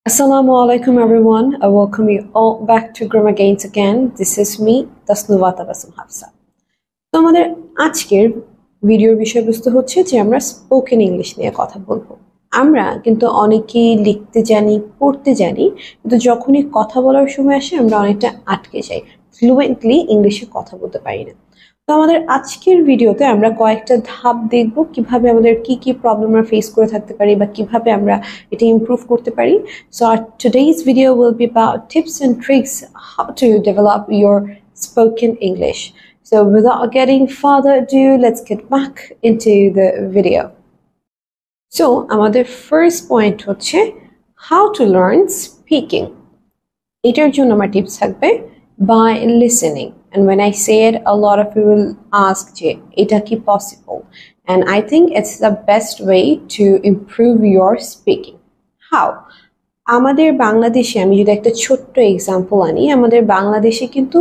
Assalamu alaikum everyone. I welcome you all back to Grammar Gains again. This is me, Tasnuva Tabassum Hafsa. তো আমাদের আজকের ভিডিওর বিষয়বস্তু হচ্ছে যে আমরা স্পোকেন ইংলিশ নিয়ে কথা বলবো। আমরা কিন্তু অনেকেই লিখতে জানি, পড়তে জানি, কিন্তু যখনই কথা বলার সময় আসে আমরা অনেকটা আটকে যাই, ফ্লুয়েন্টলি ইংলিশে কথা বলতে পারি না। তো আমাদের আজকের ভিডিওতে আমরা কয়েকটা ধাপ দেখব কিভাবে আমাদের কি প্রবলেম আমরা ফেস করে থাকতে পারি বা কিভাবে আমরা এটা ইমপ্রুভ করতে পারি। So our today's video will be about tips and tricks how to develop your spoken English. So without getting further ado, let's get back into the video. So আমাদের first point হচ্ছে how to learn speaking. এটার জন্য আমার tips থাকবে by listening. And when I say it, a lot of people will ask, "Eta ki possible?" And I think it's the best way to improve your speaking. How? আমাদের বাংলাদেশে আমি যদি একটা ছোট্ট এক্সাম্পল আনি, আমাদের বাংলাদেশে কিন্তু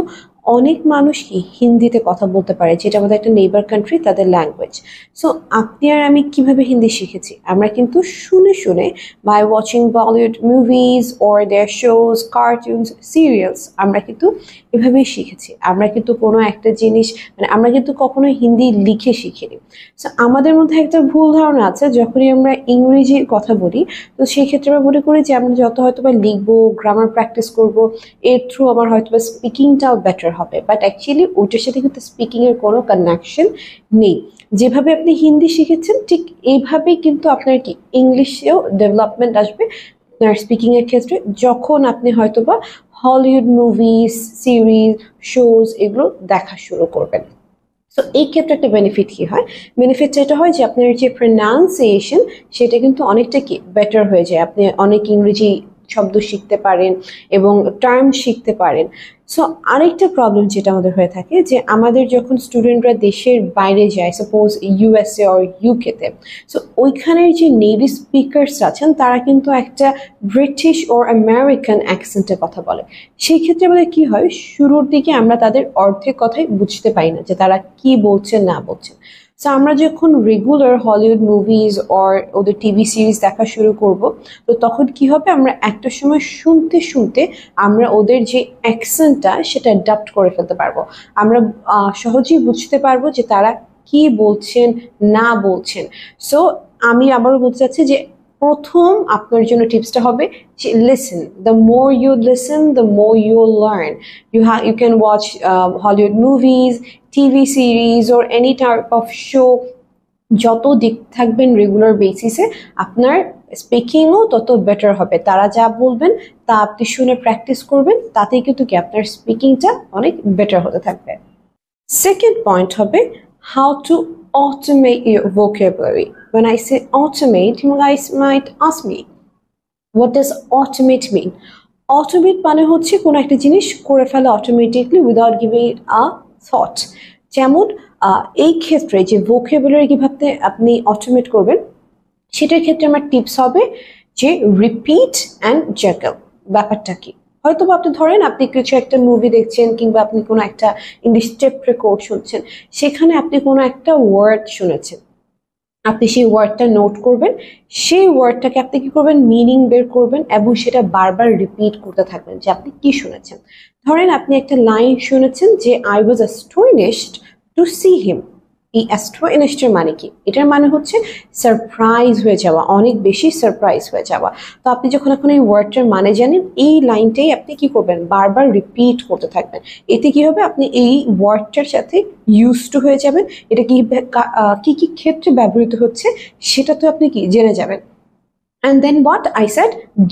অনেক মানুষ কি হিন্দিতে কথা বলতে পারে, যেটা আমাদের একটা নেইবার কান্ট্রি, তাদের ল্যাঙ্গুয়েজ। সো আপনি আর আমি কিভাবে হিন্দি শিখেছি? আমরা কিন্তু শুনে শুনে by watching Bollywood movies or their shows, cartoons, serials, আমরা কিন্তু এভাবেই শিখেছি। আমরা কিন্তু কোনো একটা জিনিস আমরা কিন্তু কখনো হিন্দি লিখে শিখিনি। সো আমাদের মধ্যে একটা ভুল ধারণা আছে, যখনই আমরা ইংরেজির কথা বলি তো সেই ক্ষেত্রে আমরা মনে করি যে আমরা যত হয়তোবা লিখবো, গ্রামার প্র্যাকটিস করব, এর থ্রু আমার হয়তোবা স্পিকিংটাও বেটার হবে। বাট অ্যাকচুয়ালি ওইটার সাথে কিন্তু স্পিকিংয়ের কোনো কানেকশন নেই। যেভাবে আপনি হিন্দি শিখেছেন ঠিক এইভাবেই কিন্তু আপনার কি ইংলিশেও ডেভেলপমেন্ট আসবে আপনার স্পিকিংয়ের ক্ষেত্রে, যখন আপনি হয়তোবা হলিউড মুভিজ, সিরিজ, শোজ এগুলো দেখা শুরু করবেন। সো এই ক্ষেত্রে একটা বেনিফিট কি হয়? বেনিফিটটা এটা হয় যে আপনার যে প্রনাউন্সিয়েশন সেটা কিন্তু অনেকটা কি বেটার হয়ে যায়। আপনি অনেক ইংরেজি শব্দ শিখতে পারেন এবং টার্ম শিখতে পারেন। সো আরেকটা প্রবলেম যেটা আমাদের হয়ে থাকে যে আমাদের যখন স্টুডেন্টরা দেশের বাইরে যায়, সাপোজ ইউএসএ অর ইউকেতে, সো ওইখানের যে নেটিভ স্পিকার্স আছেন তারা কিন্তু একটা ব্রিটিশ ওর আমেরিকান অ্যাকসেন্টে কথা বলে। সেই ক্ষেত্রে আমাদের কি হয়, শুরুর দিকে আমরা তাদের অর্ধেক কথাই বুঝতে পারি না যে তারা কি বলছেন না বলছেন। সো আমরা যখন রেগুলার হলিউড মুভিজ অর ওদের টিভি সিরিজ দেখা শুরু করব, তো তখন কি হবে, আমরা একটা সময় শুনতে শুনতে আমরা ওদের যে অ্যাকসেন্টটা সেটা অ্যাডাপ্ট করে ফেলতে পারবো। আমরা সহজেই বুঝতে পারবো যে তারা কি বলছেন না বলছেন। সো আমি আবারও বলতে চাচ্ছি যে প্রথম আপনার জন্য টিপসটা হবে যে listen. The more you listen, the more you learn. You can watch Hollywood movies, TV series or any type of show. যত দিক থাকবেন রেগুলার বেসিসে আপনার স্পিকিংও তত বেটার হবে। তারা যা বলবেন তা আপনি শুনে প্র্যাকটিস করবেন, তাতেই কিন্তু কি আপনার স্পিকিংটা অনেক বেটার হতে থাকবে। সেকেন্ড পয়েন্ট হবে how to automate your vocabulary. When I say automate, you guys might ask me, what does automate mean? Automate মানে হচ্ছে কোনো একটা জিনিস করে ফেলা অটোমেটিকলি উইদাউট গিভিং ইট আ থট। যেমন এই ক্ষেত্রে যে ভোকাবুলারি কিভাবে আপনি অটোমেট করবেন সেটার ক্ষেত্রে আমার টিপস হবে যে রিপিট অ্যান্ড জাগল। ব্যাপারটা কি, হয়তো আপনি ধরেন আপনি কিছু একটা মুভি দেখছেন কিংবা আপনি কোনো একটা ইংলিশ টেপ রেকর্ড শুনছেন, সেখানে আপনি কোনো একটা ওয়ার্ড শুনেছেন, আপনি সেই ওয়ার্ডটা নোট করবেন, সেই ওয়ার্ডটাকে আপনি কি করবেন, মিনিং বের করবেন এবং সেটা বারবার রিপিট করতে থাকবেন যে আপনি কি শুনেছেন। ধরেন আপনি একটা লাইন শুনেছেন যে I was astonished to see him. এই অ্যাস্টনিশড মানে কি? এটার মানে হচ্ছে সারপ্রাইজ হয়ে যাওয়া, অনেক বেশি সারপ্রাইজ হয়ে যাওয়া। তো আপনি যখন এখন এই ওয়ার্ডটার মানে জানেন, এই লাইনটাই আপনি কি করবেন, বারবার রিপিট করতে থাকবেন। এতে কি হবে, আপনি এই ওয়ার্ডটার সাথে ইউজড টু হয়ে যাবেন। এটা কি কি ক্ষেত্রে ব্যবহৃত হচ্ছে সেটা তো আপনি কি জেনে যাবেন। And then what I said,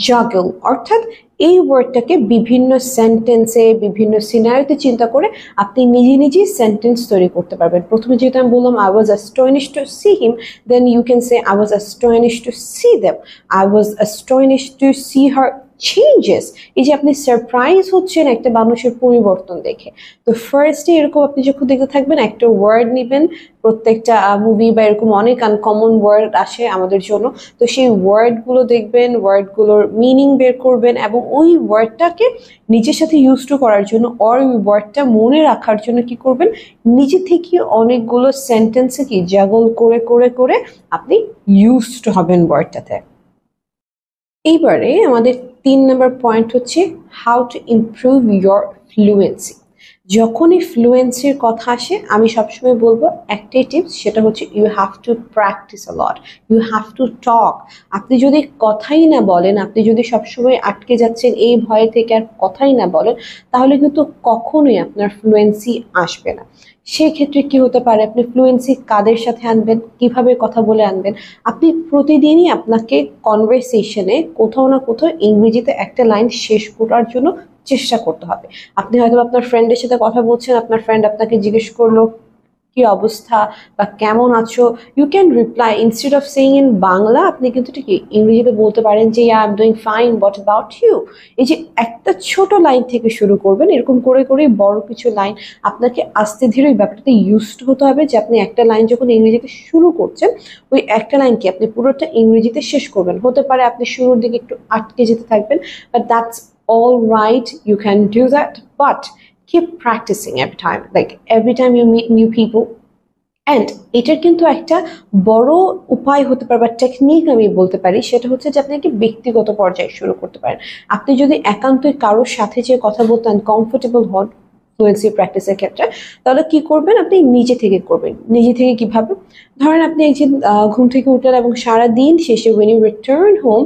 juggle, অর্থাৎ এই ওয়ার্ডটাকে বিভিন্ন সেন্টেন্সে, বিভিন্ন সিনারিওতে চিন্তা করে আপনি নিজে নিজেই সেন্টেন্স তৈরি করতে পারবেন। প্রথমে যেহেতু আমি বললাম I was astonished to see him, then you can say I was astonished to see them, I was astonished to see her changes. এই যে আপনি সারপ্রাইজ হচ্ছেন একটা মানুষের পরিবর্তন দেখে। তো ফার্স্টে এরকম আপনি যখন দেখতে থাকবেন, একটা ওয়ার্ড নেবেন, প্রত্যেকটা মুভি বা এরকম অনেক আনকমন ওয়ার্ড আসে আমাদের জন্য, তো সেই ওয়ার্ডগুলো দেখবেন, ওয়ার্ডগুলোর মিনিং বের করবেন এবং ওই ওয়ার্ডটাকে নিজের সাথে ইউজ টু করার জন্য ওই ওয়ার্ডটা মনে রাখার জন্য কি করবেন, নিজে থেকে অনেকগুলো সেন্টেন্সে কি জাগল করে করে করে আপনি ইউজ টু হবেন ওয়ার্ডটাতে। এইবারে আমাদের 3 নম্বর পয়েন্ট হচ্ছে how to improve your fluency. যখনই ফ্লুয়েন্সির কথা আসে আমি সবসময় বলবো একটাই টিপস, সেটা হচ্ছে you have to practise a lot, you have to talk. আপনি যদি কথাই না বলেন, আপনি যদি সবসময় আটকে যাচ্ছেন এই ভয় থেকে আর কথাই না বলেন, তাহলে কিন্তু কখনোই আপনার ফ্লুয়েন্সি আসবে না। সেক্ষেত্রে কি হতে পারে, আপনি ফ্লুয়েন্সি কাদের সাথে আনবেন, কিভাবে কথা বলে আনবেন? আপনি প্রতিদিনই আপনাকে কনভারসেশনে কোথাও না কোথাও ইংরেজিতে একটা লাইন শেষ করার জন্য চেষ্টা করতে হবে। আপনি হয়তো আপনার ফ্রেন্ডের সাথে কথা বলছেন, আপনার ফ্রেন্ড আপনাকে জিজ্ঞেস করলো কি অবস্থা বা কেমন আছো, you can reply instead of saying in Bangla, আপনি কিন্তু ঠিক ইংরেজিতে বলতে পারেন যে I am doing fine, what about you. এই যে একটা ছোট লাইন থেকে শুরু করবেন, এরকম করে করেই বড় কিছু লাইন আপনাকে আস্তে ধীরে ওই ব্যাপারটাতে ইউজড হতে হবে যে আপনি একটা লাইন যখন ইংরেজিতে শুরু করছেন, ওই একটা লাইনকে আপনি পুরোটা ইংরেজিতে শেষ করবেন। হতে পারে আপনি শুরুর দিকে একটু আটকে যেতে থাকবেন, but that's all right, you can do that, but keep practicing every time, like every time you meet new people. And এটার কিন্তু একটা বড় উপায় হতে পারে বা টেকনিক আমি বলতে পারি, সেটা হচ্ছে যে আপনি একটি ব্যক্তিগত পর্যায়ে শুরু করতে পারেন। আপনি যদি একান্তই কারোর সাথে যে কথা বলতে কমফোর্টেবল হন ফ্লুয়েন্সি প্র্যাকটিসের ক্ষেত্রে, তাহলে কি করবেন, আপনি নিজে থেকে করবেন। নিজে থেকে কিভাবে? ধরেন আপনি একদিন ঘুম থেকে উঠলেন এবং সারা দিন শেষে when you return home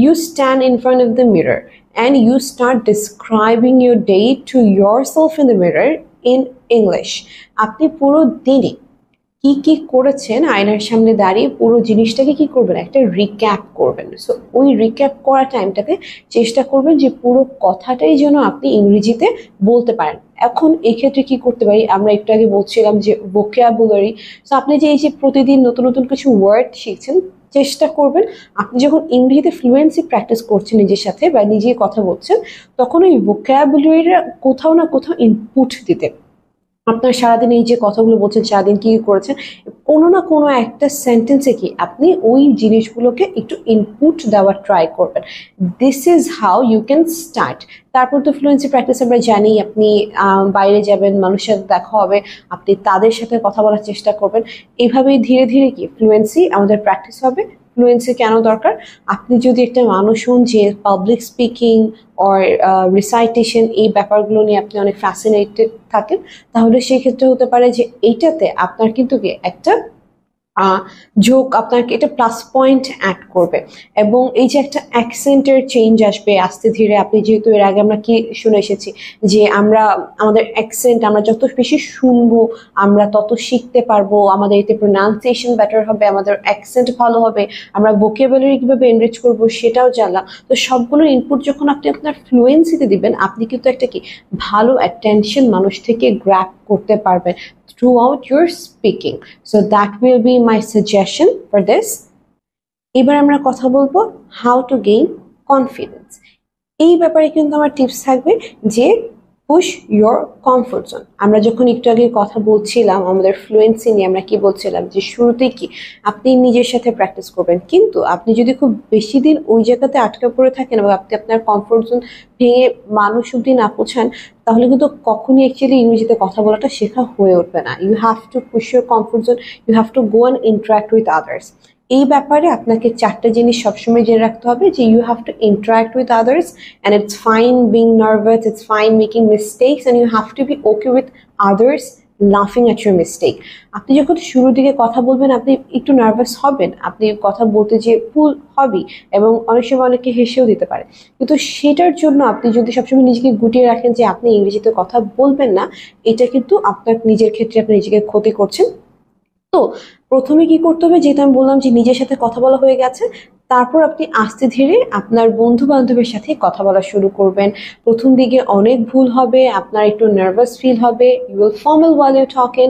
you stand in front of the mirror and you start describing your day to yourself in the mirror in English. আপনি পুরো দিনে কি কি করেছেন আয়নার সামনে দাঁড়িয়ে পুরো জিনিসটাকে কি করবেন, একটা রিক্যাপ করবেন। সো ওই রিক্যাপ করা টাইমটাতে চেষ্টা করবেন যে পুরো কথাটাই যেন আপনি ইংরেজিতে বলতে পারেন। এখন এই ক্ষেত্রে কি করতে পারি, আমরা একটু আগে বলছিলাম যে ভোকাবুলারি। সো আপনি যে এই যে প্রতিদিন নতুন নতুন কিছু ওয়ার্ড শিখছেন, চেষ্টা করবেন আপনি যখন ইংরেজিতে ফ্লুয়েন্সি প্র্যাকটিস করছেন নিজের সাথে বা নিজে কথা বলছেন, তখন ওই ভোকাবুলারিটা কোথাও না কোথাও ইনপুট দিতে। আপনার সারাদিন এই যে কথাগুলো বলছেন, সারাদিন কি করেছেন, কোনো না কোনো একটা সেন্টেন্সে কি আপনি ওই জিনিসগুলোকে একটু ইনপুট দেওয়ার ট্রাই করবেন। This is how you can start. তারপর তো ফ্লুয়েন্সি প্র্যাকটিস আমরা জানি, আপনি বাইরে যাবেন, মানুষের সাথে দেখা হবে, আপনি তাদের সাথে কথা বলার চেষ্টা করবেন। এইভাবেই ধীরে ধীরে কি ফ্লুয়েন্সি আমাদের প্র্যাকটিস হবে। ফ্লুয়েন্সি কেন দরকার? আপনি যদি একটা মানুষ হন যে পাবলিক স্পিকিং অর রিসাইটেশন এই ব্যাপারগুলো নিয়ে আপনি অনেক ফ্যাসিনেটেড থাকেন, তাহলে সেই ক্ষেত্রে হতে পারে যে এইটাতে আপনার কিন্তু কি একটা যোগ, আপনাকে এটা প্লাস পয়েন্ট অ্যাড করবে। এবং এই যে একটা অ্যাকসেন্টের চেঞ্জ আসবে আস্তে ধীরে। আপনি যেহেতু এর আগে আমরা কি শুনে এসেছি যে আমরা আমাদের অ্যাকসেন্ট আমরা যত বেশি শুনবো আমরা তত শিখতে পারবো, আমাদের এতে প্রোনাউন্সিয়েশন বেটার হবে, আমাদের অ্যাকসেন্ট ভালো হবে, আমরা ভোকাবুলারি কিভাবে এনরিচ করবো সেটাও জানলাম। তো সবগুলোর ইনপুট যখন আপনি আপনার ফ্লুয়েন্সিতে দিবেন, আপনি কিন্তু একটা কি ভালো অ্যাটেনশন মানুষ থেকে গ্র্যাব করতে পারবেন throughout your speaking. So that will be my suggestion for this. এবার আমরা কথা বলবো how to gain confidence. এই ব্যাপারে কিন্তু আমার টিপস থাকবে যে পুশ ইয়োর কমফোর্ট জোন। আমরা যখন একটু আগে কথা বলছিলাম আমাদের ফ্লুয়েন্সি নিয়ে, আমরা কি বলছিলাম যে শুরুতে কি আপনি নিজের সাথে প্র্যাকটিস করবেন, কিন্তু আপনি যদি খুব বেশি দিন ওই জায়গাতে আটকা পড়ে থাকেন এবং আপনি আপনার কমফোর্ট জোন ভেঙে মানুষ অব্দি না পৌঁছান, তাহলে কিন্তু কখনই অ্যাকচুয়ালি ইংরেজিতে কথা বলাটা শেখা হয়ে উঠবে না। You have to push your comfort zone, you have to go and interact with others. এই ব্যাপারে আপনাকে 4টা জিনিস সবসময় জেনে রাখতে হবে যে you have to interact with others and it's fine being nervous, it's fine making mistakes and you have to be okay with others লাফিং অ্যাট ইউর মিস্টেক। আপনি যখন শুরুর দিকে কথা বলবেন আপনি একটু নার্ভাস হবেন, আপনি কথা বলতে যে ভুল হবেই এবং অনেক সময় অনেকে হেসেও দিতে পারে, কিন্তু সেটার জন্য আপনি যদি সবসময় নিজেকে গুটিয়ে রাখেন যে আপনি ইংরেজিতে কথা বলবেন না, এটা কিন্তু আপনার নিজের ক্ষেত্রে আপনি নিজেকে ক্ষতি করছেন। তো প্রথমে কি করতে হবে, যেহেতু আমি বললাম যে নিজের সাথে কথা বলা হয়ে গেছে, তারপর আপনি আস্তে ধীরে আপনার বন্ধু বান্ধবের সাথে কথা বলা শুরু করবেন। প্রথম দিকে অনেক ভুল হবে, আপনার একটু নার্ভাস ফিল হবে, you will formal while you talking,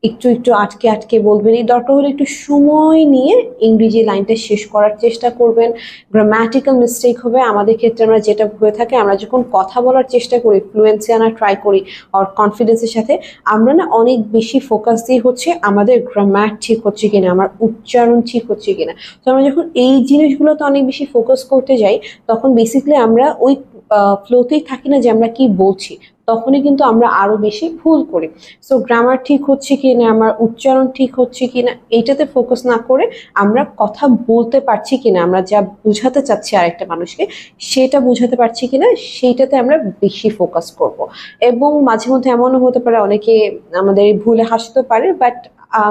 একটু একটু আটকে আটকে বলবেন। এই দরকার হলে একটু সময় নিয়ে ইংরেজি লাইনটা শেষ করার চেষ্টা করবেন। গ্রামাটিক্যাল মিস্টেক হবে আমাদের ক্ষেত্রে, আমরা যেটা হয়ে থাকে আমরা যখন কথা বলার চেষ্টা করি ফ্লুয়েন্সি আনার ট্রাই করি আর কনফিডেন্সের সাথে, আমরা না অনেক বেশি ফোকাস দিই হচ্ছে আমাদের গ্রামার ঠিক হচ্ছে কিনা, আমার উচ্চারণ ঠিক হচ্ছে কিনা। তো আমরা যখন এই জিনিসগুলোতে অনেক বেশি ফোকাস করতে যাই তখন বেসিক্যালি আমরা ওই ফ্লোতেই থাকি না যে আমরা কি বলছি, তখনই কিন্তু আমরা আরো বেশি ভুল করি। সো গ্রামার ঠিক হচ্ছে কিনা, আমার উচ্চারণ ঠিক হচ্ছে কিনা এইটাতে ফোকাস না করে আমরা কথা বলতে পারছি কিনা, আমরা যা বোঝাতে চাচ্ছি আরেকটা মানুষকে সেটা বোঝাতে পারছি কিনা সেইটাতে আমরা বেশি ফোকাস করব। এবং মাঝে মধ্যে এমনও হতে পারে অনেকে আমাদের ভুলে হাসতে পারে, but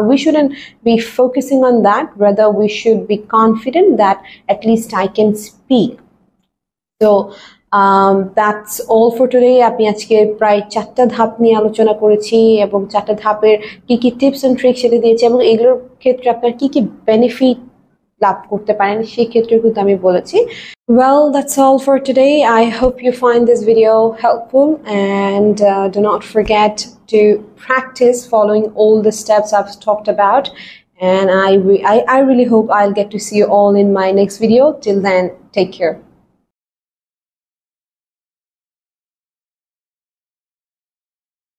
we shouldn't be focusing on that. Rather, we should be confident that at least I can speak. So that's all for today. আমি আজকে প্রায় 4টা ধাপ নিয়ে আলোচনা করেছি এবং 4টা ধাপের কি কি টিপস এন্ড ট্রিক্স সেটা দিয়েছি এবং এগুলোর ক্ষেত্রে আপনার কি কি বেনিফিট লাভ করতে পারেন সেই ক্ষেত্রে কিন্তু আমি বলেছি। Well, that's all for today. I hope you find this video helpful, and do not forget to practice following all the steps I've talked about. And I really hope I'll get to see you all in my next video. Till then, take care.